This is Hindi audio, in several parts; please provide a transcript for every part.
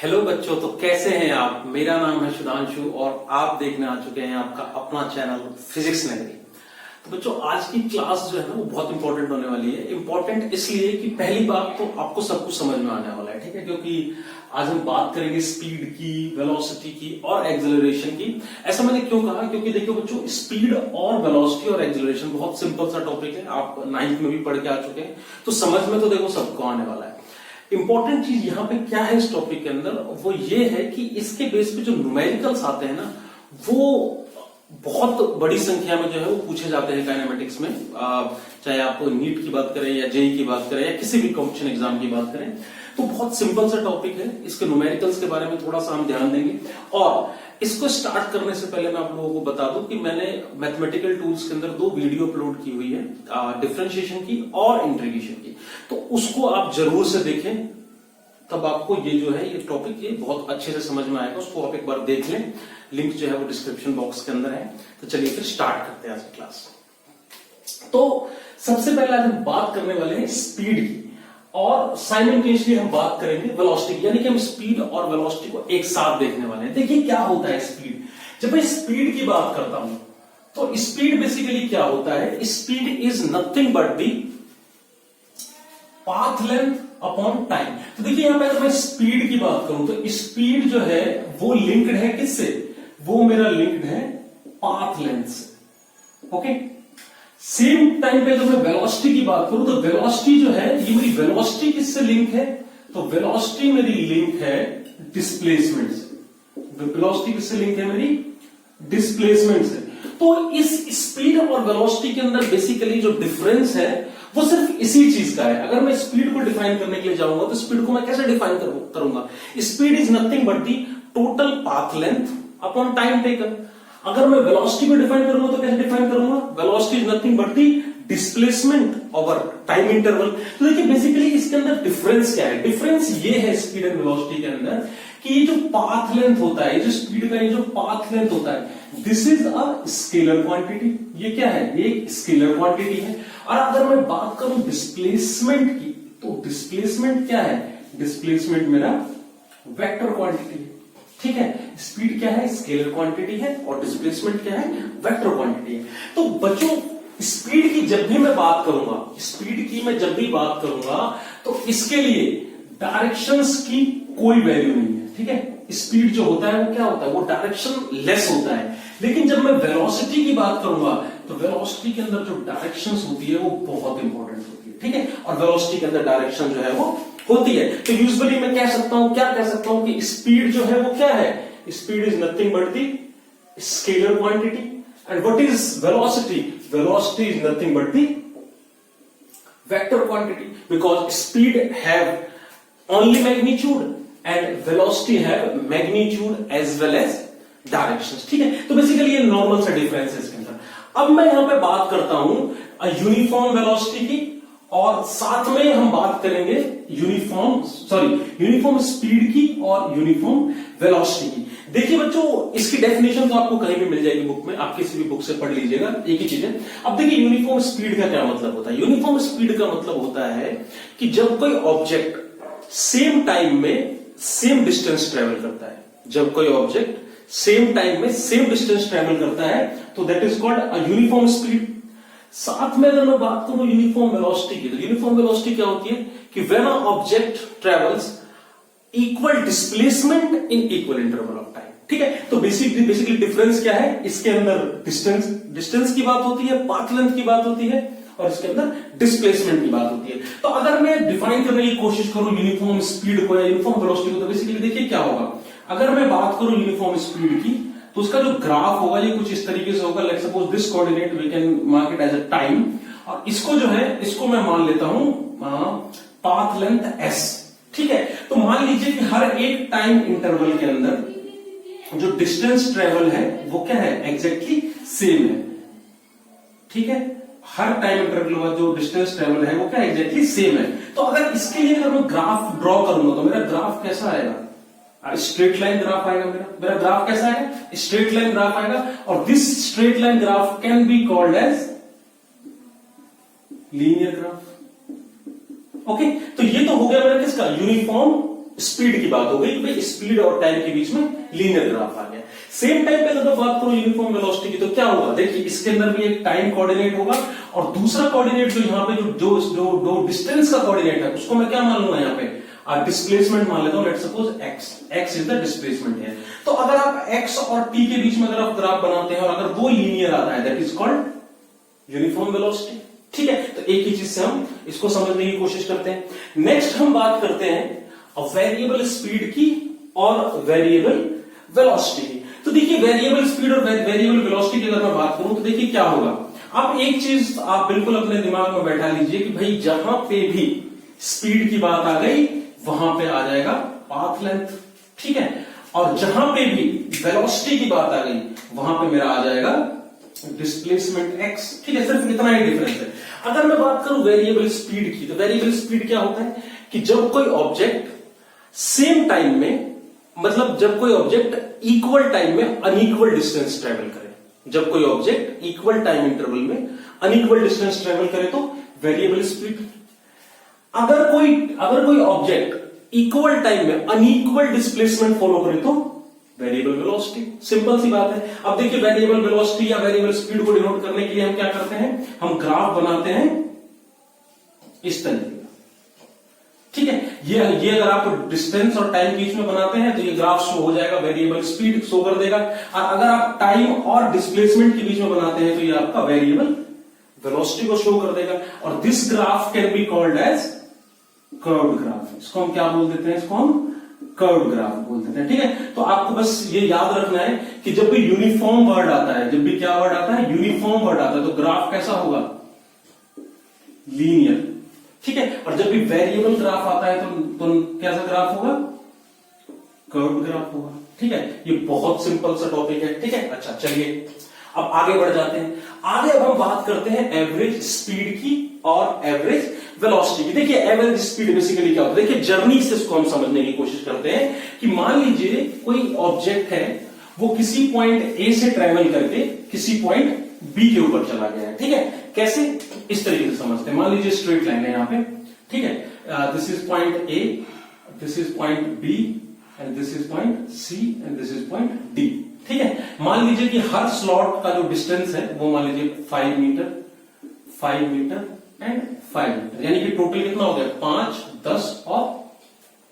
हेलो बच्चों, तो कैसे हैं आप। मेरा नाम है सुधांशु और आप देखने आ चुके हैं आपका अपना चैनल फिजिक्स नगरी। तो बच्चों, आज की क्लास जो है ना वो बहुत इंपॉर्टेंट होने वाली है। इंपॉर्टेंट इसलिए कि पहली बात तो आपको सब कुछ समझ में आने वाला है, ठीक है, क्योंकि आज हम बात करेंगे स्पीड की, वेलोसिटी की और एक्सेलरेशन की। ऐसा मैंने क्यों कहा, क्योंकि देखो बच्चों, स्पीड और वेलोसिटी और एक्सेलरेशन बहुत सिंपल सा टॉपिक है। आप 9th में भी पढ़ के आ चुके हैं, तो समझ में तो देखो सबको आने वाला है। इंपॉर्टेंट चीज यहां पे क्या है इस टॉपिक के अंदर, वो ये है कि इसके बेस पे जो न्यूमेरिकल्स आते हैं ना, वो बहुत बड़ी संख्या में जो है वो पूछे जाते हैं काइनेमेटिक्स में। चाहे आप नीट की बात करें या जेई की बात करें या किसी भी कॉम्पिटिशन एग्जाम की बात करें, तो बहुत सिंपल सा टॉपिक है। इसके न्यूमेरिकल्स के बारे में थोड़ा सा हम ध्यान देंगे। और इसको स्टार्ट करने से पहले मैं आप लोगों को बता दूं कि मैंने मैथमेटिकल टूल्स के अंदर 2 वीडियो अपलोड की हुई है, डिफरेंशिएशन की और इंटीग्रेशन की। तो उसको आप जरूर से देखें, तब आपको ये जो है ये टॉपिक ये बहुत अच्छे से समझ में आएगा। उसको आप एक बार देख लें, लिंक जो है वो डिस्क्रिप्शन बॉक्स के अंदर है। तो चलिए फिर स्टार्ट करते हैं आज की क्लास। तो सबसे पहले आज हम बात करने वाले हैं स्पीड की, और साइमल्टेनियसली हम बात करेंगे वेलोसिटी की, यानी कि हम स्पीड और वेलोसिटी को एक साथ देखने वाले हैं। देखिए क्या होता है स्पीड। जब मैं स्पीड की बात करता हूं तो स्पीड बेसिकली क्या होता है, speed is nothing but the path length upon time. तो देखिए यहां पे अगर मैं स्पीड की बात करूं तो स्पीड जो है वो लिंक्ड है किससे, वो मेरा लिंक्ड है पाथ लेंथ से। ओके, सेम टाइम पे अगर मैं वेलोसिटी की बात करूं तो वेलोसिटी जो है ये मेरी वेलोसिटी किससे लिंक है, तो वेलोसिटी मेरी लिंक है डिस्प्लेसमेंट से। वेलोसिटी किससे लिंक है, मेरी डिस्प्लेसमेंट से। तो इस स्पीड और वेलोसिटी के अंदर बेसिकली जो डिफरेंस है वो सिर्फ इसी चीज का है। अगर मैं स्पीड को डिफाइन करने के लिए जाऊंगा तो स्पीड को मैं कैसे डिफाइन करूंगा, speed is nothing but the total path length upon time taken. अगर मैं वेलोसिटी को डिफाइन करूंगा तो कैसे डिफाइन करूंगा, velocity is nothing but the displacement over time interval. तो देखिए बेसिकली इसके अंदर डिफरेंस क्या है, डिफरेंस ये है स्पीड एंड वेलोसिटी के अंदर कि ये जो पाथ लेंथ होता है, जो स्पीड का ये जो पाथ लेंथ होता है, this is a scalar quantity. ये क्या है, ये एक स्केलर क्वांटिटी है। और अगर मैं बात करूं डिस्प्लेसमेंट की, तो डिस्प्लेसमेंट क्या है, डिस्प्लेसमेंट मेरा वेक्टर क्वांटिटी है। ठीक है, स्पीड क्या है, स्केलर क्वांटिटी है, और डिस्प्लेसमेंट क्या है, वेक्टर क्वांटिटी है। तो बच्चों, स्पीड की जब भी मैं बात करूंगा, स्पीड की मैं जब भी बात करूंगा तो इसके लिए डायरेक्शंस की कोई वैल्यू नहीं है। ठीक है, स्पीड जो होता है वो क्या होता है, वो डायरेक्शन लेस होता है। लेकिन जब मैं वेलोसिटी की बात करूंगा तो वेलोसिटी के अंदर जो डायरेक्शंस होती है वो बहुत इंपॉर्टेंट होती है। ठीक है, और वेलोसिटी के अंदर डायरेक्शन जो है वो होती है। तो यूजुअली मैं कह सकता हूं, क्या कह सकता हूं कि स्पीड जो है वो क्या है, speed is nothing but the scalar quantity. And what is velocity, velocity is nothing but the vector quantity, because speed have only magnitude and velocity have magnitude as well as directions। ठीक है, तो बेसिकली ये नॉर्मल सा डिफरेंस है इसके अंदर। अब मैं यहां पे बात करता हूं यूनिफॉर्म वेलोसिटी की, और साथ में हम बात करेंगे यूनिफॉर्म स्पीड की और यूनिफॉर्म वेलोसिटी की। देखिए बच्चों, इसकी डेफिनेशन तो आपको कहीं भी मिल जाएगी बुक में, आप किसी भी बुक से पढ़ लीजिएगा, एक ही चीज है। अब देखिए यूनिफॉर्म स्पीड का क्या मतलब होता है। यूनिफॉर्म स्पीड का मतलब होता है कि जब कोई ऑब्जेक्ट सेम टाइम में सेम डिस्टेंस ट्रेवल करता है, जब कोई ऑब्जेक्ट सेम टाइम में सेम डिस्टेंस ट्रेवल करता है तो that is called a uniform speed. साथ में अगर मैं बात करूं यूनिफॉर्म वेलोसिटी की, तो यूनिफॉर्म वेलोसिटी क्या होती है कि when a object travels equal displacement in equal interval of time. ठीक है, तो बेसिकली डिफरेंस क्या है, इसके अंदर डिस्टेंस की बात होती है, पाथ लेंथ की बात होती है, और इसके अंदर डिस्प्लेसमेंट की बात होती है। तो अगर मैं डिफाइन करने की कोशिश करूं यूनिफॉर्म स्पीड को या यूनिफॉर्म वेलोसिटी को, तो बेसिकली देखिए क्या होगा। अगर मैं बात करूं यूनिफॉर्म स्पीड की, तो उसका जो ग्राफ होगा ये कुछ इस तरीके से होगा। Let's suppose this coordinate we can mark it as a time, और इसको जो है इसको मैं मान लेता हूं पाथ लेंथ s। ठीक है, तो मान लीजिए कि हर एक टाइम इंटरवल के अंदर जो डिस्टेंस ट्रेवल है वो क्या है, एग्जैक्टली सेम है। ठीक है, हर टाइम इंटरवल का जो डिस्टेंस ट्रेवल है वो क्या एग्जैक्टली सेम है। तो अगर इसके लिए अगर मैं ग्राफ ड्रॉ करूंगा तो मेरा ग्राफ कैसा आएगा, स्ट्रेट लाइन ग्राफ आएगा। मेरा ग्राफ कैसा आएगा, स्ट्रेट लाइन ग्राफ आएगा। और this straight line graph can be called as linear graph. Okay, तो ये तो हो गया मेरा किसका, यूनिफॉर्म स्पीड की बात हो गई, भाई स्पीड और टाइम के बीच में लीनियर ग्राफ आ गया। सेम टाइम पे अगर मैं बात करूं यूनिफॉर्म वेलोसिटी की, तो क्या होगा, देखिए इसके अंदर भी एक टाइम कोऑर्डिनेट होगा और दूसरा कोऑर्डिनेट जो यहाँ पे जो डिस्टेंस का कोऑर्डिनेट है उसको मैं क्या मान लूंगा, यहाँ पे डिस्प्लेसमेंट मान लेता हूं, let's suppose x is the displacement है। तो अगर आप एक्स और टी के बीच में अगर आप ग्राफ बनाते हैं और अगर वो लीनियर आता है, that is called uniform velocity. ठीक है, तो एक ही चीज से हम इसको समझने की कोशिश करते हैं। नेक्स्ट हम बात करते हैं वेरिएबल स्पीड की और वेरिएबल वेलोसिटी की। तो देखिए वेरिएबल स्पीड और वेरिएबल वेलोसिटी की अगर मैं बात करूं तो देखिए क्या होगा। आप एक चीज आप बिल्कुल अपने दिमाग में बैठा लीजिए कि भाई जहां पे भी स्पीड की बात आ गई वहां पे आ जाएगा पाथ लेंथ। ठीक है, और जहां पे भी वेलोसिटी की बात आ गई वहां पे मेरा आ जाएगा डिस्प्लेसमेंट एक्स। ठीक है, सिर्फ इतना ही डिफरेंस है। अगर मैं बात करूं वेरिएबल स्पीड की, तो वेरिएबल स्पीड क्या होता है कि जब कोई ऑब्जेक्ट सेम टाइम में, मतलब जब कोई ऑब्जेक्ट इक्वल टाइम में अनइक्वल डिस्टेंस ट्रेवल करे, जब कोई ऑब्जेक्ट इक्वल टाइम इंटरवल में अनइक्वल डिस्टेंस ट्रेवल करे तो वेरिएबल स्पीड। अगर कोई ऑब्जेक्ट इक्वल टाइम में अनइक्वल डिस्प्लेसमेंट फॉलो करे तो वेरिएबल वेलोसिटी। सिंपल सी बात है। अब देखिए वेरिएबल वेलोसिटी या वेरिएबल स्पीड को डिनोट करने के लिए हम क्या करते हैं, हम ग्राफ बनाते हैं इस तरीके। ठीक है, ये अगर आप डिस्टेंस और टाइम के बीच में बनाते हैं तो ये ग्राफ शो हो जाएगा, वेरिएबल स्पीड शो कर देगा। और अगर आप टाइम और डिस्प्लेसमेंट के बीच में बनाते हैं तो ये आपका वेरिएबल वेलोसिटी को शो कर देगा। और this graph can be called as curved graph. इसको हम क्या बोल देते हैं, इसको हम कर्व्ड ग्राफ बोल देते हैं। ठीक है, तो आपको बस ये याद रखना है कि जब भी यूनिफॉर्म वर्ड आता है, जब भी क्या वर्ड आता है, यूनिफॉर्म वर्ड आता है, तो ग्राफ कैसा होगा, लीनियर। ठीक है, और जब भी वेरिएबल ग्राफ आता है तो कैसा ग्राफ होगा, कर्व्ड ग्राफ होगा। ठीक है, ये बहुत सिंपल सा टॉपिक है। ठीक है, अच्छा चलिए अब आगे बढ़ जाते हैं। आगे अब हम बात करते हैं एवरेज स्पीड की और एवरेज वेलोसिटी की। देखिए एवरेज स्पीड बेसिकली क्या होता है, देखिए जर्नी से इसको हम समझने की कोशिश करते हैं कि मान लीजिए कोई ऑब्जेक्ट है, वो किसी पॉइंट ए से ट्रेवल करके किसी पॉइंट बी के ऊपर चला गया है। ठीक है, कैसे, इस तरीके से समझते हैं। मान लीजिए स्ट्रेट लाइन है यहाँ पे। ठीक है, this is point A, this is point B and this is point C and this is point D. ठीक है, मान लीजिए कि हर स्लॉट का जो डिस्टेंस है वो मान लीजिए 5 मीटर, 5 मीटर एंड 5 मीटर, यानी कि टोटल कितना हो गया, 5, 10 और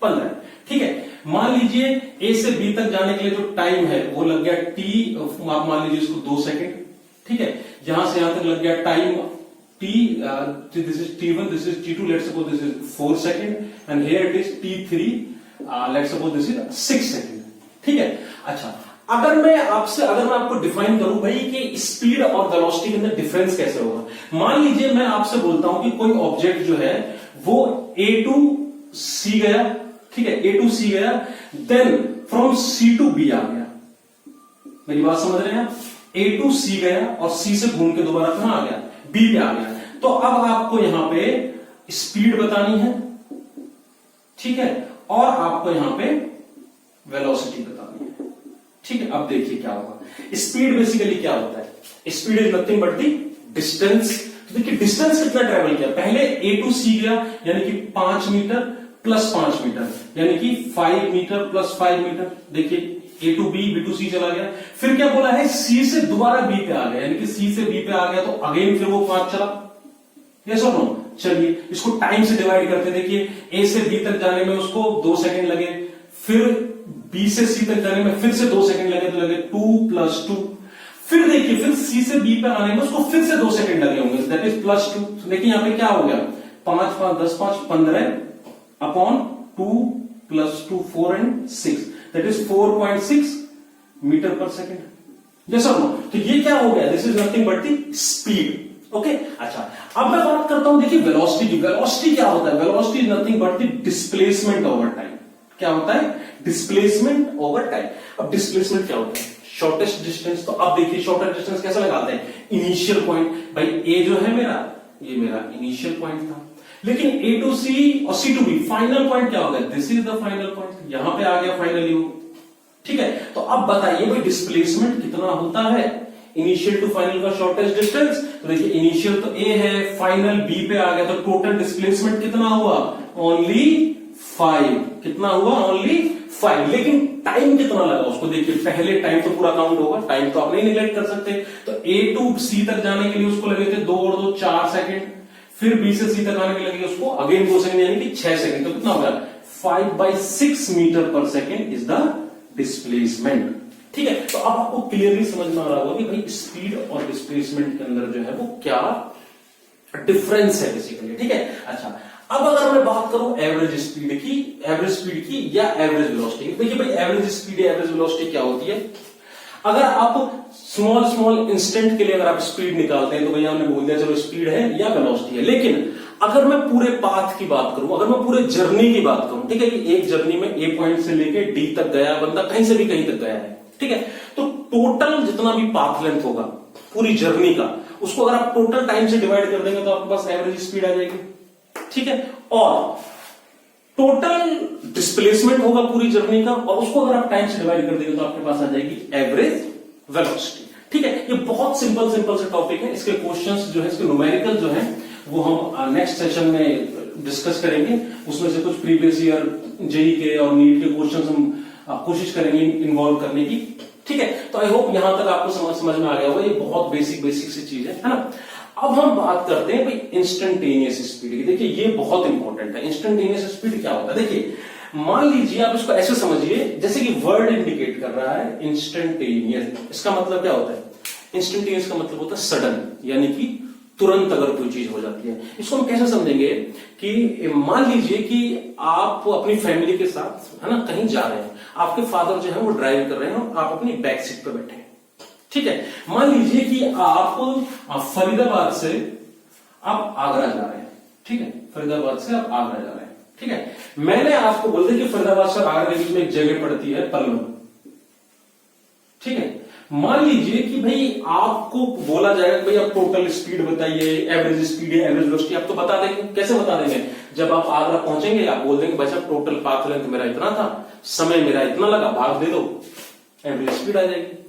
15। ठीक है, मान लीजिए ए से बी तक जाने के लिए जो टाइम है वो लग गया टी, आप मान लीजिए इसको 2 सेकेंड। ठीक है, यहां से यहां तक लग गया time T, this is T1, this is T2, let's suppose this is 4 second and here it is T3, let's suppose this is 6 second. ठीक है, अच्छा अगर मैं आपको डिफाइन करूं भाई कि स्पीड और वेलोसिटी के अंदर डिफरेंस कैसे होगा। मान लीजिए मैं आपसे बोलता हूं कि कोई ऑब्जेक्ट जो है वो A to C गया। ठीक है, A to C गया, then from C to B आ गया। मेरी बात समझ रहे हैं आप, A to C गया और C से घूम के दोबारा कहां आ गया, B पे आ गया। तो अब आपको यहां पे स्पीड बतानी है। ठीक है, और आपको यहां पे वेलोसिटी बतानी है। ठीक है, अब देखिए क्या होगा। स्पीड बेसिकली क्या होता है, speed is nothing but the distance. तो देखिए डिस्टेंस कितना ट्रेवल किया, पहले A to C गया यानी कि 5 मीटर प्लस 5 मीटर, यानी कि 5 मीटर प्लस 5 मीटर। देखिए A to B, B to C चला गया। फिर क्या बोला है, C से दोबारा B पे आ गया, यानी कि C से B पे आ गया तो अगेन फिर वो 5 चला। यस और नो, चलिए इसको टाइम से डिवाइड करते। देखिए A से B तक जाने में उसको 2 सेकेंड लगे, फिर B से C तक जाने में फिर से 2 सेकंड लगे, तो लगे 2 + 2। फिर देखिए फिर C से B पे आने में उसको फिर से 2 सेकंड लगे होंगे, दैट इज +2। तो देखिए यहां पे क्या हो गया, 5 5 10 5 15 upon 2 + 2 4 and 6, that is 4.6 metre per second. Yes और नो, तो ये क्या हो गया, this is nothing but the speed. Okay, अच्छा अब मैं बात करता हूं देखिए वेलोसिटी की। वेलोसिटी क्या होता है, velocity is nothing but the displacement over time. क्या होता है, डिस्प्लेसमेंट ओवर टाइम। अब डिस्प्लेसमेंट क्या होता है, शॉर्टेस्ट डिस्टेंस। तो अब देखिए शॉर्टेस्ट डिस्टेंस कैसे लगाते हैं, इनिशियल पॉइंट। भाई ए जो है मेरा, ये मेरा इनिशियल पॉइंट था, लेकिन A to C और C to B final point क्या होगा, this is the final point, यहां पे आ गया फाइनली वो। ठीक है, तो अब बताइए भाई डिस्प्लेसमेंट कितना होता है, इनिशियल टू फाइनल का शॉर्टेस्ट डिस्टेंस। तो देखिए इनिशियल तो A है, फाइनल B पे आ गया, तो टोटल डिस्प्लेसमेंट कितना हुआ, ओनली 5, कितना हुआ? ओनली 5। लेकिन टाइम कितना लगा उसको देखिए, पहले टाइम तो पूरा काउंट होगा, टाइम तो आप नहीं निगलेक्ट कर सकते। तो A टू C तक जाने के लिए उसको लगे थे 2 और 2 4 सेकंड, फिर B से C तक आने के लगे उसको अगेन 2 सेकंड, यानी कि 6 सेकंड। तो कितना हो गया? 5/6 मीटर पर सेकंड इज द डिस्प्लेसमेंट। ठीक है, तो अब आपको क्लियरली समझ में आ रहा होगा कि भाई स्पीड और डिस्प्लेसमेंट के अंदर जो है वो क्या डिफरेंस है बेसिकली। ठीक है, अच्छा अब अगर मैं बात करूं एवरेज स्पीड की या एवरेज वेलोसिटी की। देखिए भाई एवरेज स्पीड या एवरेज वेलोसिटी क्या होती है? अगर आप स्मॉल इंस्टेंट के लिए अगर आप स्पीड निकालते हैं तो भैया हमने बोल दिया चलो स्पीड है या वेलोसिटी है। लेकिन अगर मैं पूरे पाथ की बात करूं, अगर मैं पूरे जर्नी की बात करूं, ठीक है, कि एक जर्नी में ए पॉइंट से लेके डी तक गया बंदा, कहीं से भी कहीं तक गया है, ठीक है, तो टोटल जितना भी पाथ लेंथ होगा पूरी जर्नी का, उसको अगर आप टोटल टाइम से डिवाइड कर देंगे तो आपके पास एवरेज स्पीड आ जाएगी। ठीक है, और टोटल डिस्प्लेसमेंट होगा पूरी जर्नी का, और उसको अगर आप टाइम से डिवाइड कर देंगे तो आपके पास आ जाएगी एवरेज वेलोसिटी। ठीक है, ये बहुत सिंपल से टॉपिक है। इसके क्वेश्चंस जो है, इसके न्यूमेरिकल जो है वो हम नेक्स्ट सेशन में डिस्कस करेंगे। उसमें से कुछ प्रीवियस ईयर जेई के और नीट के क्वेश्चंस हम कोशिश करेंगे इन्वॉल्व करने की। ठीक है, तो आई होप यहां तक आपको समझ में आ गया होगा। ये बहुत बेसिक सी चीज है ना। अब हम बात करते हैं भाई इंस्टेंटेनियस स्पीड की। देखिए ये बहुत इंपॉर्टेंट है। इंस्टेंटेनियस स्पीड क्या होता है? देखिए मान लीजिए आप इसको ऐसे समझिए जैसे कि वर्ड इंडिकेट कर रहा है इंस्टेंटेनियस। इसका मतलब क्या होता है? इंस्टेंटेनियस का मतलब होता है सडन, यानी कि तुरंत अगर कोई चीज हो जाती है। इसको हम कैसे समझेंगे कि मान लीजिए कि आप अपनी फैमिली के साथ है ना कहीं जा रहे हैं, आपके फादर जो है वो ड्राइव कर रहे हैं और आप अपनी बैक सीट पर बैठे हैं। ठीक है, मान लीजिए कि आप फरीदाबाद से आप आगरा जा रहे हैं। ठीक है, फरीदाबाद से आप आगरा जा रहे हैं। ठीक है, मैंने आपको बोल दिया कि फरीदाबाद से आगरा के बीच में एक जगह पड़ती है पलवल। ठीक है, मान लीजिए कि भाई आपको बोला जाएगा कि भाई आप टोटल स्पीड बताइए, एवरेज स्पीड है, एवरेज वेलोसिटी, आप तो बता देंगे। कैसे बता देंगे? जब आप आगरा पहुंचेंगे आप बोल देंगे भाई साहब टोटल पाथ लेंथ मेरा इतना था, समय मेरा इतना लगा, भाग दे दो, एवरेज स्पीड आ जाएगी।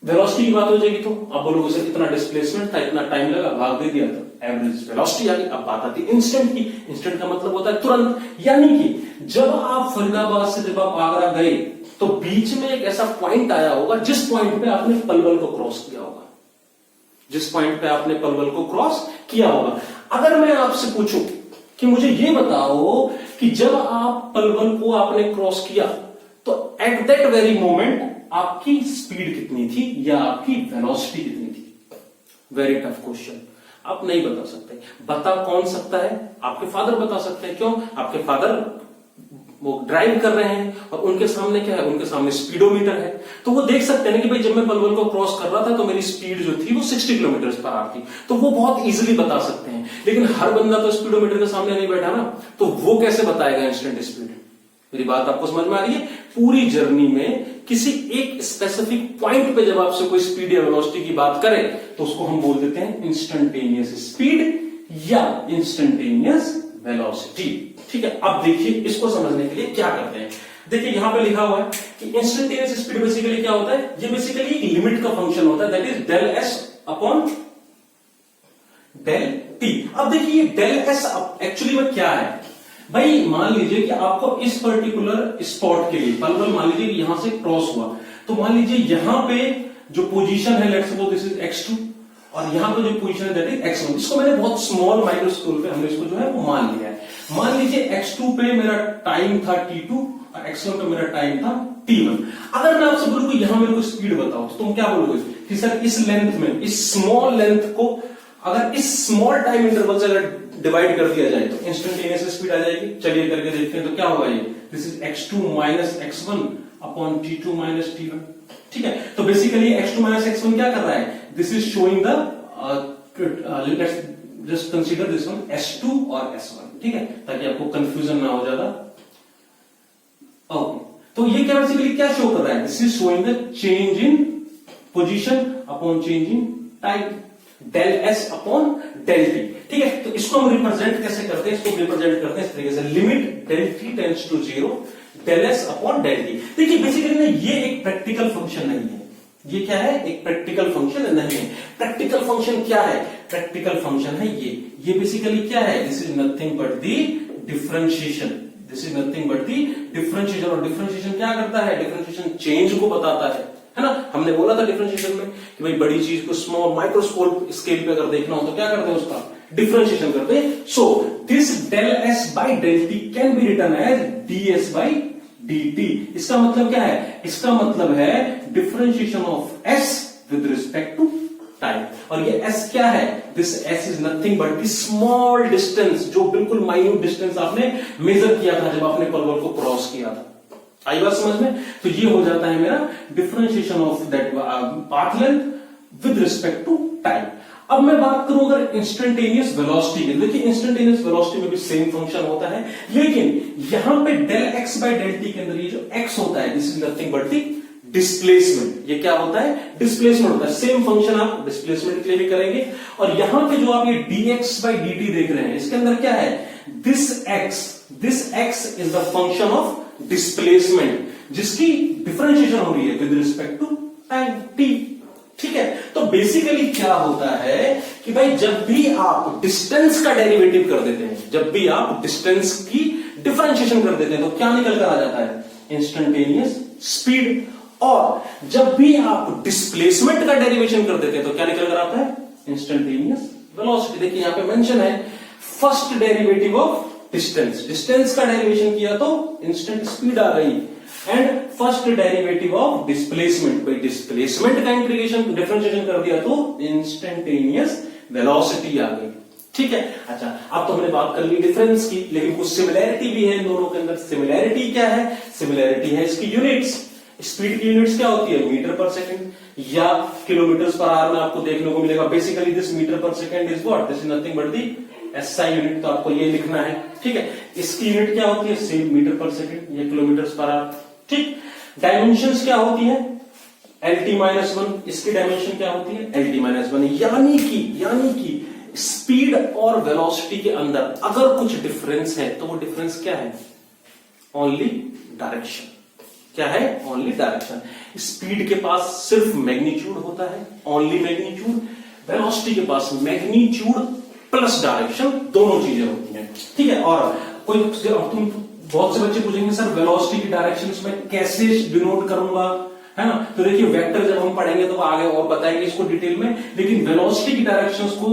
वेलोसिटी की बात हो जाएगी तो आप बोलोगे सर इतना डिस्प्लेसमेंट था, इतना टाइम लगा, भाग दे दिया, तो एवरेज वेलोसिटी आ गई। अब बात आती है इंस्टेंट की। इंस्टेंट का मतलब होता है तुरंत, यानी कि जब आप फरीदाबाद से जब आप आगरा गए तो बीच में एक ऐसा पॉइंट आया होगा जिस पॉइंट पे आपने पलवल को क्रॉस किया होगा, जिस पॉइंट पे आपने पलवल को क्रॉस किया होगा। अगर मैं आपसे पूछूं कि मुझे ये बताओ कि जब आप पलवल को आपने क्रॉस किया तो एट दैट वेरी मोमेंट आपकी स्पीड कितनी थी या आपकी वेलोसिटी कितनी थी? वेरी टफ क्वेश्चन, आप नहीं बता सकते। बता कौन सकता है? आपके फादर बता सकते हैं। क्यों? आपके फादर वो ड्राइव कर रहे हैं और उनके सामने क्या है? उनके सामने स्पीडोमीटर है, तो वो देख सकते हैं कि भाई जब मैं पलवल को क्रॉस कर रहा था तो मेरी स्पीड जो थी वो 60 किलोमीटर पर आवर थी, तो वो बहुत इजीली बता सकते हैं। लेकिन हर बंदा तो स्पीडोमीटर के सामने नहीं बैठा ना, तो वो कैसे बताएगा इंस्टेंट स्पीड? मेरी बात आपको समझ में आ रही है? पूरी जर्नी में किसी एक स्पेसिफिक पॉइंट पे जब आपसे कोई स्पीड या वेलोसिटी की बात करे तो उसको हम बोल देते हैं इंस्टेंटेनियस स्पीड या इंस्टेंटेनियस वेलोसिटी। ठीक है, अब देखिए इसको समझने के लिए क्या करते हैं। देखिए यहां पे लिखा हुआ है कि इंस्टेंटेनियस स्पीड बेसिकली क्या होता है? ये बेसिकली एक लिमिट का फंक्शन होता है, that is del S upon del T. अब देखिए डेल एस एक्चुअली में क्या है भाई? मान लीजिए कि आपको इस पर्टिकुलर स्पॉट के लिए पलवल मान लीजिए कि यहां से क्रॉस हुआ, तो मान लीजिए यहां पे जो पोजीशन है let's suppose this is x2 और यहां पे जो पोजीशन है दैट इज x1। इसको मैंने बहुत स्मॉल माइक्रोस्कोप पे हमने इसको जो है वो मान लिया है। मान लीजिए x2 पे मेरा टाइम था t2 और x1 पे मेरा टाइम था t1। अगर मैं आपसे बोलूं कि यहां मेरे को स्पीड बताओ तो तुम क्या बोलोगे कि सर इस लेंथ में, इस स्मॉल लेंथ को अगर इस स्मॉल टाइम इंटरवल से अगर डिवाइड कर दिया जाए तो इंस्टेंटेनियस स्पीड आ जाएगी। चलिए करके देखते हैं तो क्या होगा। ये this is x2 minus x1 upon t2 minus t1। ठीक है, तो बेसिकली x2 माइनस x1 क्या कर रहा है? This is showing the let's just consider this one s2 और s1। ठीक है, ताकि आपको कंफ्यूजन ना हो ज्यादा। ओके, तो ये क्या बेसिकली क्या शो कर रहा है? This is showing the change in position upon change in time, del S upon del T. ठीक है, तो इसको हम रिप्रेजेंट कैसे करते हैं? इसको रिप्रेजेंट करते हैं इस तरीके से, limit del T tends to 0 del S upon del T. देखिए बेसिकली ना ये एक प्रैक्टिकल फंक्शन नहीं है। ये क्या है? एक प्रैक्टिकल फंक्शन नहीं है। प्रैक्टिकल फंक्शन क्या है? प्रैक्टिकल फंक्शन है ये बेसिकली क्या है? This is nothing but the differentiation, this is nothing but the differentiation. और डिफरेंशिएशन क्या करता है? डिफरेंशिएशन चेंज को बताता है ना। हमने बोला था डिफरेंशिएशन में कि भाई बड़ी चीज को स्मॉल माइक्रोस्कोप स्केल पे अगर देखना हो तो क्या करते हैं? उसका डिफरेंशिएशन करते हैं। So this del S by del T can be written as D S by D T. इसका मतलब क्या है? इसका मतलब है differentiation of S with respect to time. और ये एस क्या है? This S is nothing but the small distance, जो बिल्कुल माइन्यूट डिस्टेंस आपने मेजर किया था जब आपने पर्वत को क्रॉस किया था। आई बात समझ में? तो ये हो जाता है मेरा differentiation of that path length with respect to time. अब मैं बात करूं अगर इंस्टेंटेनियस वेलोसिटी की, देखिए इंस्टेंटेनियस वेलोसिटी में भी सेम फंक्शन होता है, लेकिन यहां पे del X by del T के अंदर ये जो एक्स होता है this is nothing but the displacement. ये क्या होता है? डिस्प्लेसमेंट होता है। सेम फंक्शन आप डिस्प्लेसमेंट के लिए भी करेंगे। और यहां पे जो आप ये dx बाई dt देख रहे हैं इसके अंदर क्या है? This x is the function of displacement जिसकी डिफरेंशिएशन हो रही है with respect to time t। ठीक है, तो बेसिकली क्या होता है कि भाई जब भी आप डिस्टेंस का डेरिवेटिव कर देते हैं, जब भी आप डिस्टेंस की डिफरेंशिएशन कर देते हैं तो क्या निकल कर आ जाता है? Instantaneous speed. और जब भी आप डिस्प्लेसमेंट का डेरिवेशन कर देते हैं तो क्या निकल कर आता है? Instantaneous velocity. देखिए यहां पे मेंशन है first derivative of distance, distance का डेरिवेशन किया तो इंस्टेंट स्पीड आ गई, and first derivative of displacement, भाई डिस्प्लेसमेंट का इंटीग्रेशन डिफरेंशिएशन कर दिया तो इंस्टेंटेनियस वेलोसिटी आ गई। ठीक है, अच्छा अब तो हमने बात कर ली डिफरेंस की, लेकिन कुछ सिमिलैरिटी भी है इन दोनों के अंदर। सिमिलैरिटी क्या है? सिमिलैरिटी है इसकी यूनिट्स। स्पीड की यूनिट्स क्या होती है? मीटर पर सेकंड या किलोमीटर पर आवर में आपको देखने को मिलेगा। बेसिकली दिस मीटर पर second is what? This is nothing but the SI unit, तो आपको ये लिखना है। ठीक है, इसकी यूनिट क्या होती है? सेम मीटर पर सेकंड या किलोमीटर पर आवर। ठीक, डायमेंशंस क्या होती है? LT माइनस 1, इसकी डायमेंशन क्या होती है? LT minus 1। यानी कि स्पीड और वेलोसिटी के अंदर अगर कुछ डिफरेंस है तो वो डिफरेंस क्या है? Only direction. क्या है? Only direction. स्पीड के पास सिर्फ मैग्नीट्यूड होता है, ओनली मैग्नीट्यूड। वेलोसिटी के पास मैग्नीट्यूड प्लस डायरेक्शन, दोनों चीजें होती हैं। ठीक है, और कोई तुम बहुत से बच्चे पूछेंगे सर वेलोसिटी की डायरेक्शन में कैसे डिनोट करूंगा, है ना? तो देखिए वेक्टर जब हम पढ़ेंगे तो आगे और बताएंगे इसको डिटेल में, लेकिन वेलोसिटी की डायरेक्शंस को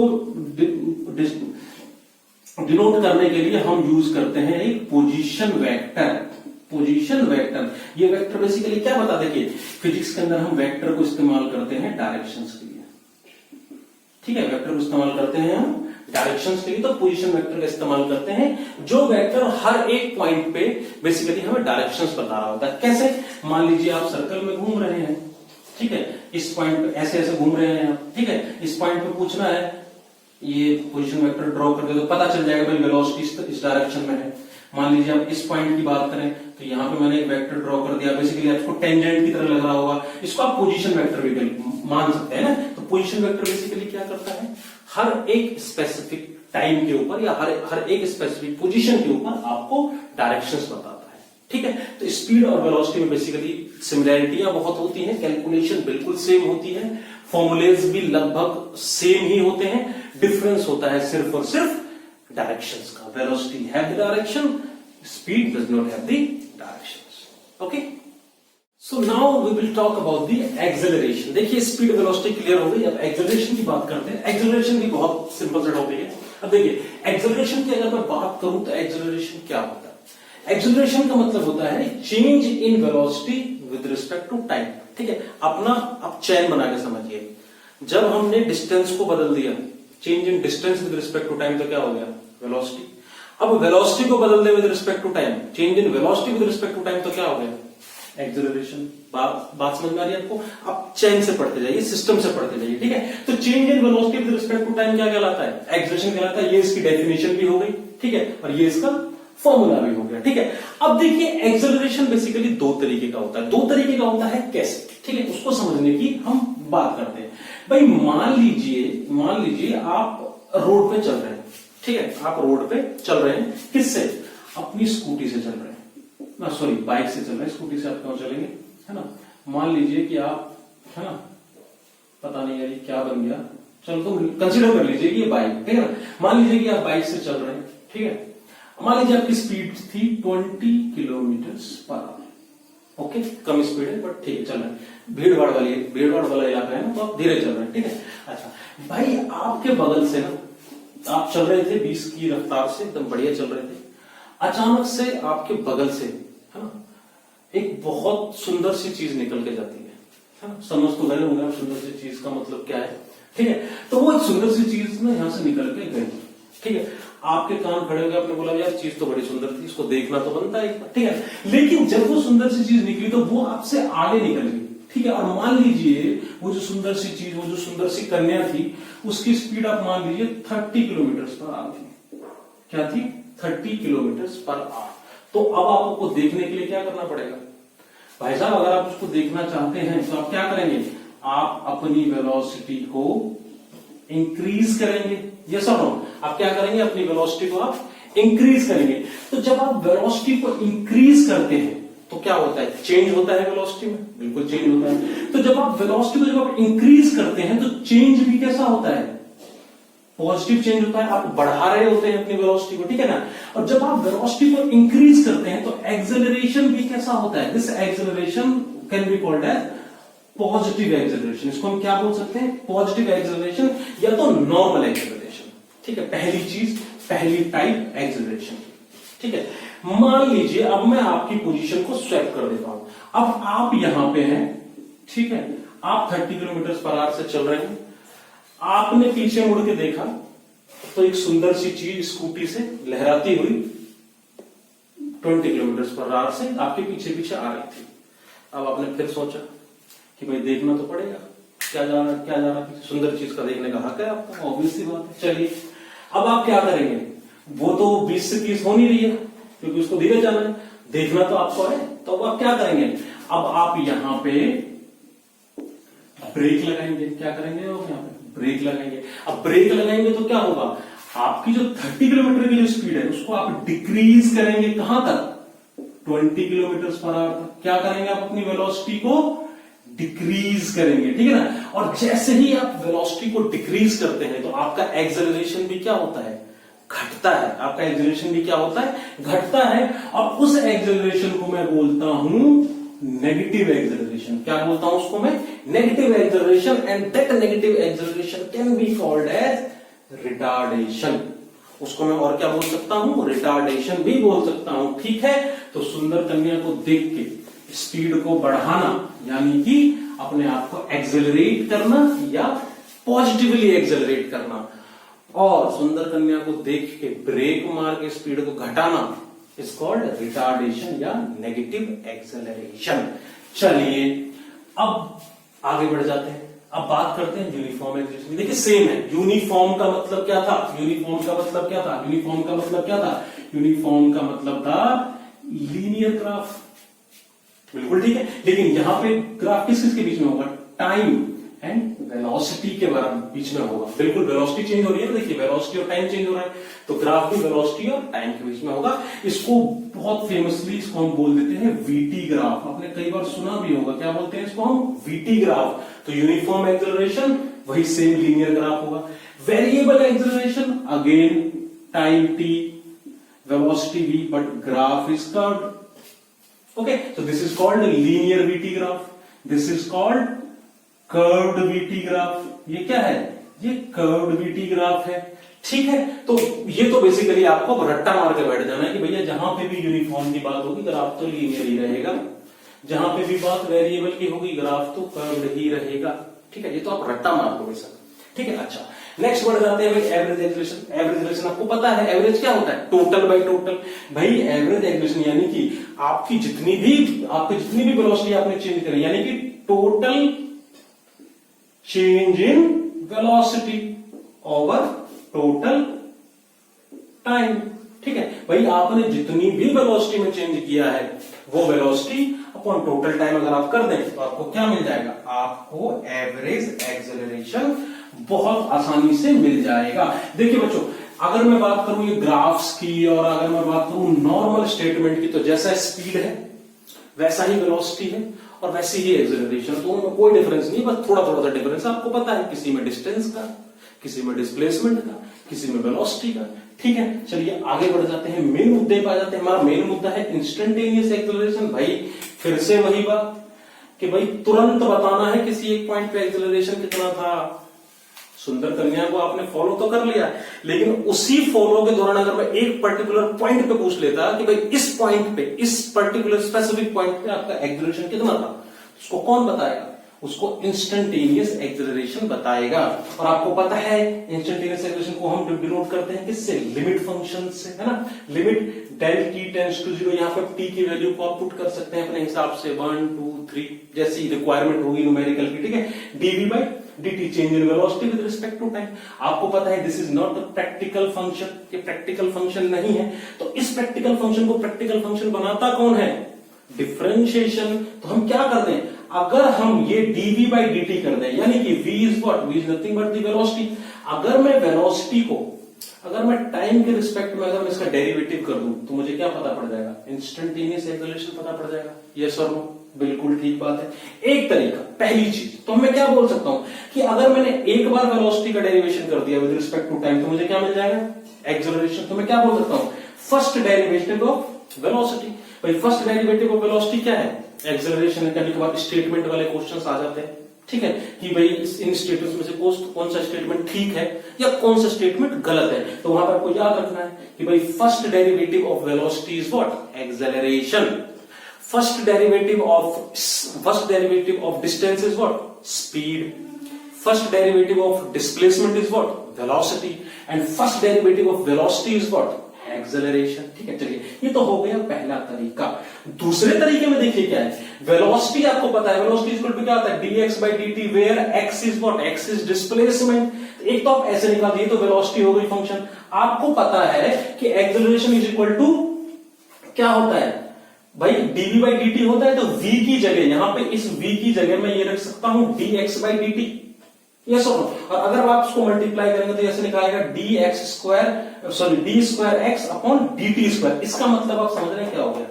डिनोट करने के लिए हम यूज करते हैं एक पोजीशन वेक्टर। पोजीशन वेक्टर, ये वेक्टर बेसिकली क्या बता, देखिए फिजिक्स के अंदर हम वेक्टर को इस्तेमाल करते हैं डायरेक्शंस के लिए। ठीक है, वेक्टर को इस्तेमाल करते हैं हम डायरेक्शंस के लिए, तो पोजीशन वेक्टर का इस्तेमाल करते हैं जो वेक्टर हर एक पॉइंट पे बेसिकली हमें डायरेक्शंस बता रहा होता है। कैसे? मान लीजिए आप सर्कल में घूम रहे हैं, ठीक है, इस पॉइंट पे ऐसे ऐसे घूम रहे हैं आप, ठीक है, इस पॉइंट पे पूछना है ये पोजीशन वेक्टर ड्रॉ करके तो पता चल जाएगा भाई वेलोसिटी इस डायरेक्शन में है। मान लीजिए आप इस पॉइंट की बात करें तो यहां पे मैंने एक वेक्टर ड्रॉ कर दिया, बेसिकली आपको टेंजेंट की तरह लग रहा होगा, इसको आप पोजीशन वेक्टर भी मान सकते हैं ना। तो पोजीशन वेक्टर बेसिकली क्या करता है? हर एक स्पेसिफिक टाइम के ऊपर या हर एक स्पेसिफिक पोजीशन के ऊपर आपको डायरेक्शंस बताता है। ठीक है, तो स्पीड और वेलोसिटी में बेसिकली सिमिलैरिटियां बहुत होती हैं, कैलकुलेशन बिल्कुल सेम होती है, फॉर्मूलेज भी लगभग सेम ही होते हैं। डिफरेंस होता है सिर्फ और सिर्फ डायरेक्शंस का। Velocity have the direction, speed does not have the directions. Okay, so now we will talk about the acceleration. देखिए स्पीड वेलोसिटी क्लियर हो गई, अब एक्सेलरेशन की बात करते हैं। एक्सेलरेशन भी बहुत सिंपल सा टॉपिक है। अब देखिए एक्सेलरेशन की अगर मैं बात करूं तो एक्सेलरेशन क्या होता है? एक्सेलरेशन का मतलब होता है change in velocity with respect to time. ठीक है, अपना आप चैन बना के समझिए, जब हमने डिस्टेंस को बदल दिया, change in distance with respect to time, तो क्या हो गया? वेलोसिटी। अब वेलोसिटी को बदल दे with respect to time, change in velocity with respect to time, तो क्या हो गया? एक्सेलरेशन। बात समझ में आ रही है आपको? आप चैन से पढ़ते जाइए, सिस्टम से पढ़ते जाइए। ठीक है, तो change in velocity with respect to time क्या कहलाता है? एक्सेलरेशन कहलाता है। ये इसकी डेफिनेशन भी हो गई, ठीक है, और ये इसका फॉर्मूला भी हो गया। ठीक है, अब देखिए एक्सेलरेशन बेसिकली दो तरीके का होता है। दो तरीके का होता है कैसे? ठीक है, उसको समझने की हम बात करते हैं। भाई मान लीजिए आप रोड पे चल रहे हैं, ठीक है, आप रोड पे चल रहे हैं, किससे? अपनी स्कूटी से चल रहे हैं, सॉरी बाइक से चल रहे हैं, स्कूटी से आप क्यों चलेंगे, है ना। मान लीजिए कि आप, है ना, पता नहीं यार ये क्या बन गया, चलो तो कंसिडर कर लीजिए कि ये बाइक, ठीक है ना। मान लीजिए कि आप बाइक से चल रहे हैं, ठीक है, मान लीजिए आपकी स्पीड थी 20 किलोमीटर पर आवर। ओके, कम स्पीड है बट ठीक है, चल रहा है। भीड़ भाड़ वाला इलाका है ना, तो आप धीरे चल रहे हैं, ठीक है। अच्छा भाई, आपके बगल से ना आप चल रहे थे 20 की रफ्तार से, एकदम बढ़िया चल रहे थे। अचानक से आपके बगल से, है ना, एक बहुत सुंदर सी चीज निकल के जाती है ना। समझ तो गए होंगे आप सुंदर सी चीज का मतलब क्या है, ठीक है। तो वो एक सुंदर सी चीज ना यहां से निकल के गई, ठीक है। आपके कान खड़े हो गए, आपने बोला यार चीज तो बड़ी सुंदर थी, इसको देखना तो बनता है, ठीक है। लेकिन जब वो सुंदर सी चीज निकली तो वो आपसे आगे निकल गई, ठीक है। और मान लीजिए वो जो सुंदर सी चीज, वो जो सुंदर सी कन्या थी, उसकी स्पीड आप मान लीजिए 30 किलोमीटर पर आवर थी। क्या थी? 30 किलोमीटर पर आवर। तो अब आपको देखने के लिए क्या करना पड़ेगा भाई साहब? अगर आप उसको देखना चाहते हैं तो आप क्या करेंगे? आप अपनी वेलोसिटी को इंक्रीज करेंगे। यस और नो? आप क्या करेंगे? अपनी वेलोसिटी को आप इंक्रीज करेंगे। तो जब आप वेलोसिटी को इंक्रीज करते हैं तो क्या होता है? चेंज होता है वेलोसिटी में, बिल्कुल चेंज होता है। तो जब आप वेलोसिटी को जब आप इंक्रीज करते हैं तो चेंज भी कैसा होता है? पॉजिटिव चेंज होता है। आप बढ़ा रहे होते हैं अपनी वेलोसिटी को, ठीक है ना। और जब आप वेलोसिटी को इंक्रीज करते हैं तो एक्सेलरेशन भी कैसा होता है? This acceleration can be called as positive acceleration. इसको हम क्या बोल सकते हैं? पॉजिटिव एक्सेलरेशन या तो नॉर्मल एक्सेलरेशन, ठीक है। पहली चीज, पहली टाइप एक्सेलरेशन, ठीक है। मान लीजिए अब मैं आपकी पोजीशन को स्वैप कर देता हूं। अब आप यहां पे हैं, ठीक है। आप 30 किलोमीटर पर आवर से चल रहे हैं। आपने पीछे मुड़ के देखा तो एक सुंदर सी चीज स्कूटी से लहराती हुई 20 किलोमीटर पर आवर से आपके पीछे पीछे आ रही थी। अब आपने फिर सोचा कि भाई देखना तो पड़ेगा, क्या जा रहा सुंदर चीज का देखने का हक है आपको, ऑब्वियस सी बात है। चलिए अब आप क्या करेंगे? वो तो 20 से 30 हो नहीं रही है क्योंकि उसको धीरे जाना है, देखना तो आपको है। तो अब आप क्या करेंगे? अब आप यहां पे ब्रेक लगाएंगे। क्या करेंगे? आप यहां पे ब्रेक लगाएंगे। अब ब्रेक लगाएंगे तो क्या होगा? आपकी जो 30 किलोमीटर की जो स्पीड है उसको आप डिक्रीज करेंगे। कहां तक? 20 किलोमीटर पर आवर तक। क्या करेंगे? आप अपनी वेलोसिटी को डिक्रीज करेंगे, ठीक है ना। और जैसे ही आप वेलोसिटी को डिक्रीज करते हैं तो आपका एक्सेलरेशन भी क्या होता है? घटता है। आपका एक्सेलरेशन भी क्या होता है? घटता है। और उस एक्सेलरेशन को मैं बोलता हूं नेगेटिव एक्सेलरेशन। क्या बोलता हूं उसको मैं? Negative acceleration. And that negative acceleration can be called as retardation. उसको मैं और क्या बोल सकता हूं? रिटार्डेशन भी बोल सकता हूं, ठीक है। तो सुंदर कन्या को देख के स्पीड को बढ़ाना यानी कि अपने आप को एक्सेलरेट करना या पॉजिटिवली एक्सेलरेट करना, और सुंदर कन्या को देख के ब्रेक मार के स्पीड को घटाना इज कॉल्ड रिटार्डेशन या नेगेटिव एक्सेलरेशन। चलिए अब आगे बढ़ जाते हैं। अब बात करते हैं यूनिफॉर्म एक्सेलरेशन। देखिए सेम है। यूनिफॉर्म का मतलब क्या था? यूनिफॉर्म का मतलब क्या था? यूनिफॉर्म का मतलब क्या था? यूनिफॉर्म का मतलब था लीनियर ग्राफ, बिल्कुल ठीक है। लेकिन यहां पे ग्राफ किस किसके बीच में होगा? टाइम एंड वेलोसिटी के बीच में होगा। बिल्कुल, वेलोसिटी चेंज हो रही है, देखिए वेलोसिटी और टाइम चेंज हो रहा है, तो ग्राफ भी वेलोसिटी और टाइम के बीच में होगा। इसको बहुत फेमसली इसको हम बोल देते हैं वीटी ग्राफ। आपने कई बार सुना भी होगा। क्या बोलते हैं इसको हम? VT graph. तो यूनिफॉर्म एक्सेलरेशन वही सेम लीनियर ग्राफ होगा। Variable acceleration again time T, velocity v, but graph is curved. Okay, so this is called linear VT graph. This is called curved VT graph. ये क्या है? ये curved VT graph है, ठीक है। तो ये तो बेसिकली आपको रट्टा मार के बैठ जाना है कि भैया जहां पे भी यूनिफॉर्म की बात होगी ग्राफ तो लीनियर ही रहेगा, जहां पे भी बात वेरिएबल की होगी ग्राफ तो कर्व्ड ही रहेगा, ठीक है। ये तो आप रट्टा मार दो सर, ठीक है। अच्छा, नेक्स्ट बढ़ जाते हैं भाई एवरेज एक्सेलरेशन। एवरेज एक्सेलरेशन आपको पता है एवरेज क्या होता है? Total by total. भाई एवरेज एक्सेलरेशन यानी कि आपकी जितनी भी वेलोसिटी आपने चेंज करी यानी कि total change in velocity over total time, ठीक है। भाई आपने जितनी भी वेलोसिटी में चेंज किया है वो वेलोसिटी अपॉन टोटल टाइम अगर आप कर दें तो आपको क्या मिल जाएगा? आपको एवरेज एक्सेलरेशन बहुत आसानी से मिल जाएगा। देखिए बच्चों, अगर मैं बात करूं ये ग्राफ्स की और अगर मैं बात करूं नॉर्मल स्टेटमेंट की, तो जैसा स्पीड है वैसा ही वेलोसिटी है और वैसे ही एक्सेलरेशन, तो उनमें कोई डिफरेंस नहीं, बस थोड़ा थोड़ा सा डिफरेंस आपको पता है। किसी में डिस्टेंस का, किसी में डिस्प्लेसमेंट का, किसी में वेलोसिटी का, ठीक है, चलिए आगे बढ़ जाते हैं, मेन मुद्दे पे आ जाते हैं। हमारा मेन मुद्दा है इंस्टेंटेनियस एक्सेलरेशन। भाई फिर से वही बात कि भाई तुरंत बताना है किसी एक पॉइंट पे एक्सेलरेशन कितना था। सुंदर कन्या को आपने फॉलो तो कर लिया, लेकिन उसी फॉलो के दौरान अगर मैं एक पर्टिकुलर पॉइंट पे पूछ लेता कि भाई इस पॉइंट पे, इस पर्टिकुलर स्पेसिफिक पॉइंट पे आपका एक्सेलरेशन कितना था, उसको कौन बताएगा? उसको इंस्टेंटेनियस एक्सेलरेशन बताएगा। और आपको पता है इंस्टेंटेनियस एक्सेलरेशन को हम डिनोट करते हैं किससे? लिमिट फंक्शन से, है ना। Limit del T tends to 0, यहां पर टी की वैल्यू को आप पुट कर सकते हैं अपने हिसाब से 1 2 3 जैसी रिक्वायरमेंट होगी न्यूमेरिकल की, ठीक है। DV by dt change in velocity with respect to time. आपको पता है this is not the practical function, ये प्रैक्टिकल फंक्शन नहीं है। तो इस प्रैक्टिकल फंक्शन को प्रैक्टिकल फंक्शन बनाता कौन है? डिफरेंशिएशन। तो हम क्या कर दें, अगर हम ये dv बाई dt कर दें, यानी कि v is what? v is nothing but the velocity. अगर मैं वेलोसिटी को, अगर मैं टाइम के रिस्पेक्ट में अगर मैं इसका डेरिवेटिव कर दूं तो मुझे क्या पता पड़ जाएगा? इंस्टेंटेनियस एक्सेलरेशन पता पड़ जाएगा। यस और नो? बिल्कुल ठीक बात है। एक तरीका, पहली चीज तो मैं क्या बोल सकता हूं कि अगर मैंने एक बार वेलोसिटी का डेरिवेशन कर दिया विद रिस्पेक्ट टू टाइम तो मुझे क्या मिल जाएगा? एक्सेलरेशन। तो मैं क्या बोल सकता हूं? First derivative of velocity. भाई फर्स्ट डेरिवेटिव ऑफ वेलोसिटी क्या है? एक्सेलरेशन। करने के बाद स्टेटमेंट वाले क्वेश्चंस आ जाते हैं, ठीक है, कि भाई इन स्टेटमेंट्स में से कौन सा स्टेटमेंट ठीक है या कौन सा स्टेटमेंट गलत है। तो वहां पर आपको याद रखना है कि भाई first derivative of velocity is what? Acceleration. First derivative of distance is what? Speed. First derivative of displacement is what? Velocity. And first derivative of velocity is what? Acceleration. ठीक है, चलिए ये तो हो गया पहला तरीका। दूसरे तरीके में देखिए क्या है, वेलोसिटी आपको पता है, वेलोसिटी इक्वल टू क्या होता है? dx by dt, where x is what? x is displacement. एक तो आप ऐसे निकाल दिए तो वेलोसिटी हो गई फंक्शन। आपको पता है कि एक्सेलरेशन इज इक्वल टू क्या होता है भाई? dv by dt होता है, तो v की जगह, यहां पे इस v की जगह मैं ये रख सकता हूं dx by dt। यस और अगर आप इसको मल्टीप्लाई करेंगे तो ऐसे निकालेगा D square x upon D T square. इसका मतलब आप समझ रहे हैं क्या हो गया?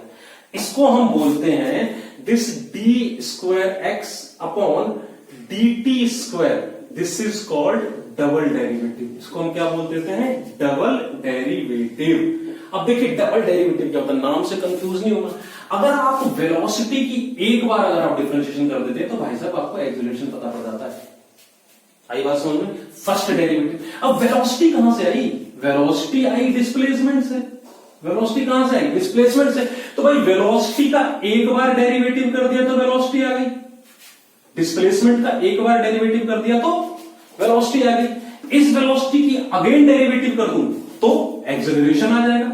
इसको हम बोलते हैं this D square x upon D T square, this is called double derivative. इसको हम क्या बोल देते हैं? Double derivative. अब देखिए डबल डेरिवेटिव क्या होता है, नाम से कंफ्यूज नहीं होगा। अगर आप वेलोसिटी की एक बार अगर आप डिफरेंशिएशन कर देते हैं तो भाई साहब आपको एक्सेलरेशन पता पड़ जाता है। आई बात समझ में? First derivative. अब वेलोसिटी कहां से आई? वेलोसिटी आई डिस्प्लेसमेंट से। वेलोसिटी कहां से आई? डिस्प्लेसमेंट से। तो भाई वेलोसिटी का एक बार डेरिवेटिव कर दिया तो वेलोसिटी आ गई, डिस्प्लेसमेंट का एक बार डेरिवेटिव कर दिया तो वेलोसिटी आ गई। इस वेलोसिटी की अगेन डेरिवेटिव कर दूं तो एक्सेलरेशन आ जाएगा।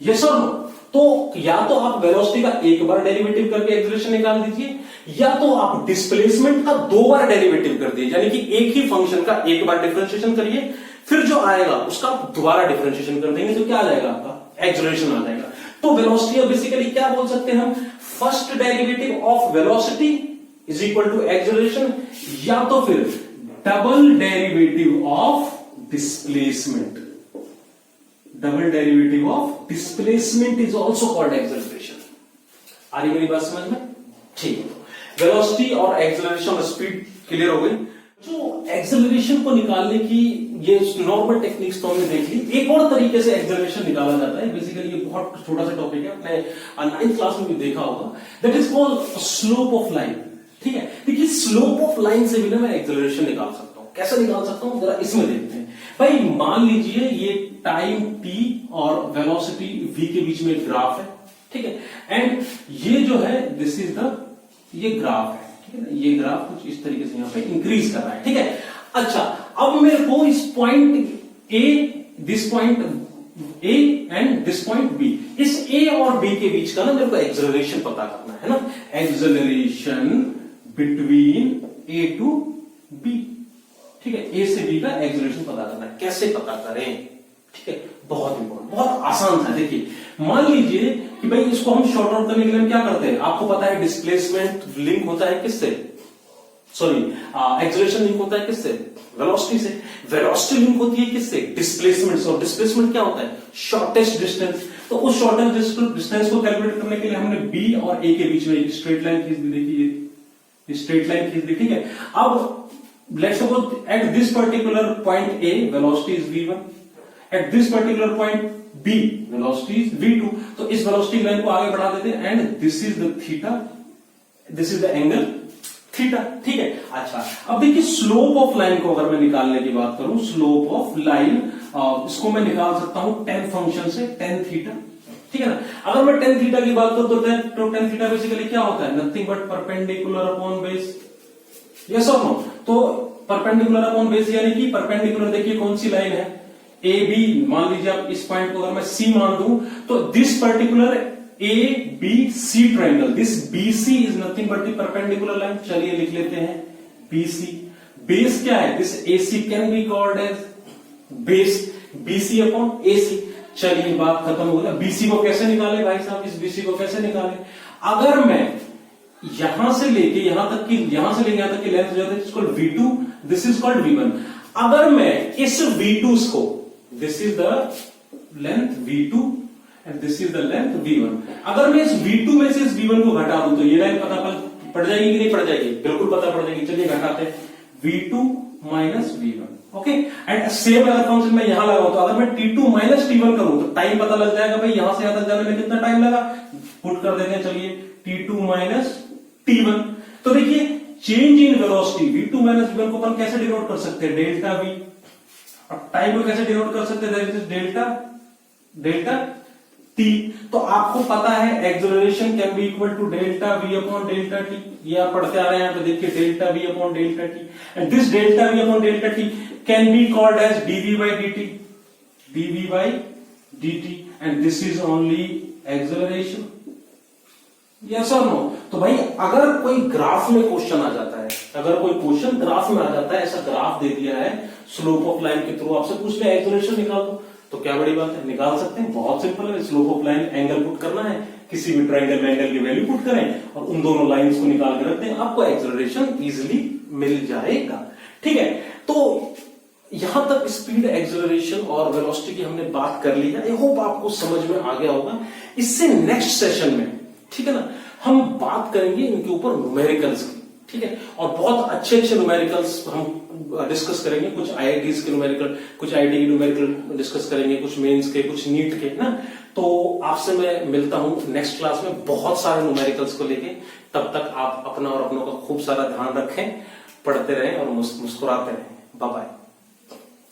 यस और नो? तो या तो आप वेलोसिटी का एक बार डेरिवेटिव करके एक्सेलरेशन निकाल दीजिए, या तो आप डिस्प्लेसमेंट का दो बार डेरिवेटिव कर दिए, यानी कि एक ही फंक्शन का एक बार डिफरेंशिएशन करिए, फिर जो आएगा उसका दोबारा डिफरेंशिएशन कर देंगे तो क्या आ जाएगा? आपका एक्सेलरेशन आ जाएगा। तो वेलोसिटी बेसिकली क्या बोल सकते हैं हम? First derivative of velocity is equal to acceleration, या तो फिर double derivative of displacement. Double derivative of displacement is also called acceleration. आ रही मेरी बात समझ में? ठीक है, वेलोसिटी और एक्सेलरेशन और स्पीड क्लियर हो गई। जो एक्सेलरेशन को निकालने की ये नॉर्मल टेक्निक्स तो हमने देख ली। एक और तरीके से एक्सेलरेशन निकाला जाता है, बेसिकली ये बहुत छोटा सा टॉपिक है, आपने 9th क्लास में भी देखा होगा, that is called slope of line. ठीक है, देखिए स्लोप ऑफ लाइन से भी ना मैं एक्सेलरेशन निकाल सकता हूं। कैसे निकाल सकता हूं जरा इसमें देखते हैं। भाई मान लीजिए ये टाइम t और वेलोसिटी v के बीच में एक ग्राफ है, ठीक है, एंड ये जो है दिस इज द, ये ग्राफ है, ठीक है ना, ये ग्राफ कुछ इस तरीके से यहां पे इंक्रीज कर रहा है, ठीक है। अच्छा, अब मेरे को इस point A, this point A and this point B, इस ए और बी के बीच का ना मेरे को एक्सेलरेशन पता करना है ना, acceleration between A to B, ठीक है, ए से बी का एक्सेलरेशन पता करना है। कैसे पता करें? ठीक है, बहुत इंपॉर्टेंट, बहुत आसान था। देखिए मान लीजिए कि भाई इसको हम शॉर्ट आउट करने के लिए क्या करते हैं, आपको पता है डिस्प्लेसमेंट लिंक होता है किससे? सॉरी, एक्सेलरेशन लिंक होता है किससे? वेलोसिटी से। वेलोसिटी लिंक होती है किससे? डिस्प्लेसमेंट से। और डिस्प्लेसमेंट क्या होता है? Shortest distance. तो उस शॉर्टेस्ट डिस्टेंस को कैलकुलेट करने के लिए हमने बी और ए के बीच में एक स्ट्रेट लाइन खींच दी। देखिए स्ट्रेट लाइन खींच दी, ठीक है। अब let's suppose at this particular point A velocity is v1 at this particular point B velocity is v2, तो इस वेलोसिटी लाइन को आगे बढ़ा देते हैं, and this is the theta, this is the angle theta, ठीक है। अच्छा, अब देखिए स्लोप ऑफ लाइन को अगर मैं निकालने की बात करूं, स्लोप ऑफ लाइन इसको मैं निकाल सकता हूं tan फंक्शन से, tan थीटा, ठीक है ना। अगर मैं tan थीटा की बात करूं तो tan थीटा बेसिकली क्या होता है, nothing but perpendicular upon base, yes और नो। तो परपेंडिकुलर अपॉन बेस यानी कि परपेंडिकुलर देखिए कौन सी लाइन है, ए बी, मान लीजिए आप इस पॉइंट को अगर मैं सी मान दूं, तो this particular A B C triangle, this BC is nothing but the perpendicular line, चलिए लिख लेते हैं BC। बेस क्या है, this AC can be called as base, BC upon AC। चलिए बात खत्म हो गया। BC को कैसे निकाले भाई साहब, इस BC को कैसे निकाले, अगर मैं यहां से लेके यहां तक की लेंथ जो है इसको V2, this is called V1। अगर मैं इस V2 को, this is the length V2 and this is the length V1, अगर मैं इस V2 में से इस V1 को घटा दूं तो ये लाइन पता पड़ जाएगी कि नहीं पड़ जाएगी, बिल्कुल पता पड़ जाएगी। चलिए घटाते हैं, V2 minus V1, okay. And same अगर फंक्शन मैं यहां लगाऊं तो अगर मैं T2 माइनस T1 करूं तो टाइम पता लग जाएगा भाई, यहां से यहां तक जाने में कितना टाइम लगा, पुट कर देते हैं, चलिए T2 माइनस T1। तो देखिए change in velocity V2 minus V1 को अपन कैसे डिनोट कर सकते हैं, डेल्टा V। अब टाइम को कैसे डिनोट कर सकते हैं, डेल्टा T। तो आपको पता है acceleration can be equal to delta V upon delta T, ये आप पढ़ते आ रहे हैं, तो देखिए delta V upon delta T, and this delta V upon delta T can be called as dV by dt, and this is only acceleration, yes और नो। तो भाई अगर कोई ग्राफ में क्वेश्चन आ जाता है, अगर कोई क्वेश्चन ग्राफ में आ जाता है, ऐसा ग्राफ दे दिया है स्लोप ऑफ लाइन के थ्रू, आपसे पूछ ले एक्सेलरेशन निकाल दो, तो क्या बड़ी बात है, निकाल सकते हैं, बहुत सिंपल है। Slope of line angle put करना है, किसी भी ट्रायंगल में एंगल की वैल्यू पुट करें और उन दोनों लाइंस को निकाल के रखते हैं, आपको एक्सेलरेशन इजीली मिल जाएगा, ठीक है। तो यहां तक स्पीड, एक्सेलरेशन और वेलोसिटी की हमने बात कर ली है, आई होप आपको समझ में आ गया होगा। इससे नेक्स्ट सेशन में, ठीक है ना, हम बात करेंगे इनके ऊपर न्यूमेरिकल्स की, ठीक है, और बहुत अच्छे न्यूमेरिकल्स हम डिस्कस करेंगे, कुछ IITs के न्यूमेरिकल, कुछ IIT के न्यूमेरिकल डिस्कस करेंगे, कुछ मेंस के, कुछ नीट के ना। तो आपसे मैं मिलता हूं नेक्स्ट क्लास में बहुत सारे न्यूमेरिकल्स को लेके। तब तक आप अपना और अपनों का खूब सारा ध्यान रखें, पढ़ते रहें और मुस्कुराते रहें। Bye bye.